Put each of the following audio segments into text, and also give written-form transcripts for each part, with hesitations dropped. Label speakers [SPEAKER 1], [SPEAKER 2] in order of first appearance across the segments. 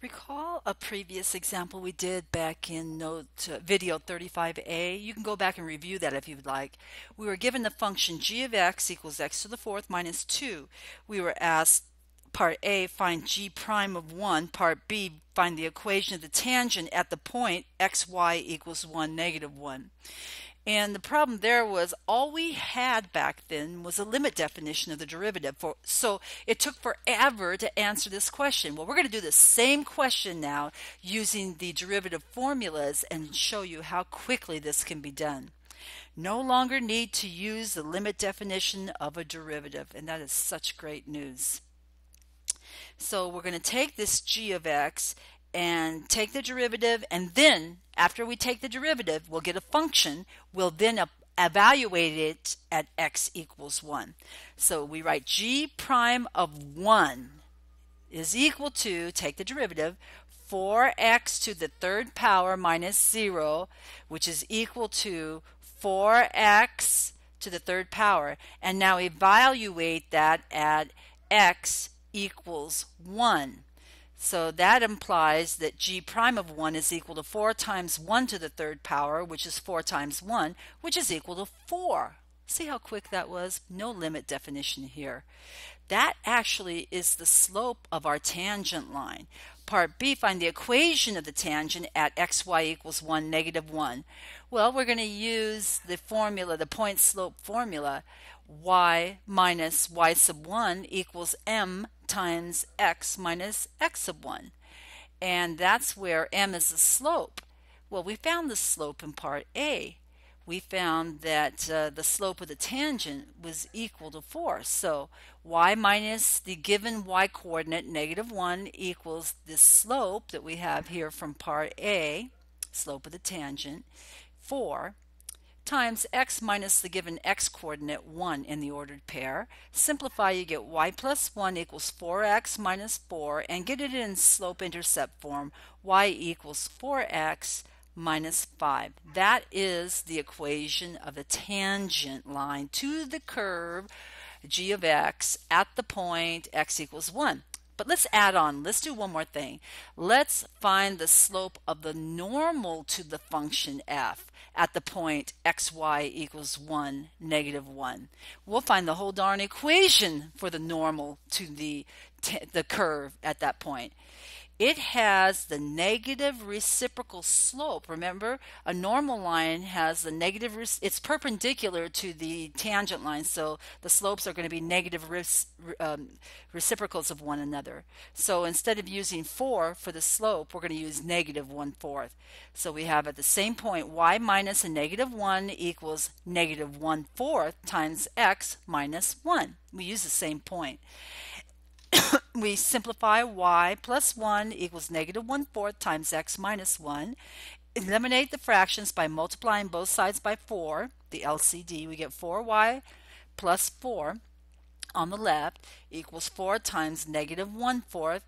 [SPEAKER 1] Recall a previous example we did back in video 35a. You can go back and review that if you'd like. We were given the function g of x equals x to the fourth minus 2. We were asked, part A, find g prime of 1. Part B, find the equation of the tangent at the point xy equals 1, negative 1. And the problem there was all we had back then was a limit definition of the derivative. So it took forever to answer this question. Well, we're going to do the same question now using the derivative formulas and show you how quickly this can be done. No longer need to use the limit definition of a derivative, and that is such great news. So we're going to take this g of x and take the derivative, and then after we take the derivative, we'll get a function. We'll then evaluate it at x equals 1. So we write g prime of 1 is equal to, take the derivative, 4x to the third power minus 0, which is equal to 4x to the third power. And now evaluate that at x equals 1. So that implies that g prime of 1 is equal to 4 times 1 to the third power, which is 4 times 1, which is equal to 4. See how quick that was? No limit definition here. That actually is the slope of our tangent line. Part B, find the equation of the tangent at xy equals 1, negative 1. Well, we're going to use the formula, the point slope formula. Y minus y sub 1 equals m times x minus x sub 1. And that's where m is the slope. Well, we found the slope in part A. We found that the slope of the tangent was equal to 4. So y minus the given y coordinate, negative 1, equals the slope that we have here from part A, slope of the tangent, 4, times x minus the given x coordinate, 1 in the ordered pair. Simplify, you get y plus 1 equals 4x minus 4, and get it in slope-intercept form, y equals 4x minus 5. That is the equation of the tangent line to the curve g of x at the point x equals 1. But let's add on. Let's do one more thing. Let's find the slope of the normal to the function f at the point xy equals 1, negative 1. We'll find the whole darn equation for the normal to the curve at that point. It has the negative reciprocal slope. Remember, a normal line has the negative, it's perpendicular to the tangent line, so the slopes are going to be negative reciprocals of one another. So instead of using 4 for the slope, we're going to use negative 1/4. So we have at the same point y minus a negative 1 equals negative 1/4 times x minus 1. We use the same point. We simplify y plus 1 equals negative 1/4 times x minus 1. Eliminate the fractions by multiplying both sides by 4, the LCD. We get 4y plus 4 on the left equals 4 times negative 1/4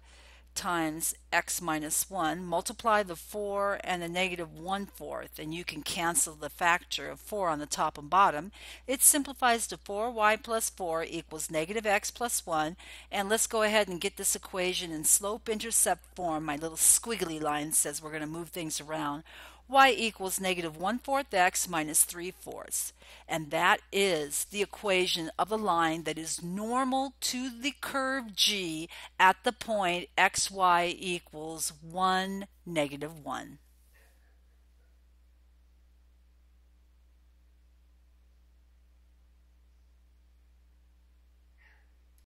[SPEAKER 1] times x minus 1. Multiply the 4 and the negative 1/4, and you can cancel the factor of 4 on the top and bottom. It simplifies to 4y plus 4 equals negative x plus 1. And let's go ahead and get this equation in slope-intercept form. My little squiggly line says we're going to move things around. Y equals negative 1/4 x minus 3/4. And that is the equation of a line that is normal to the curve G at the point xy equals 1, negative 1.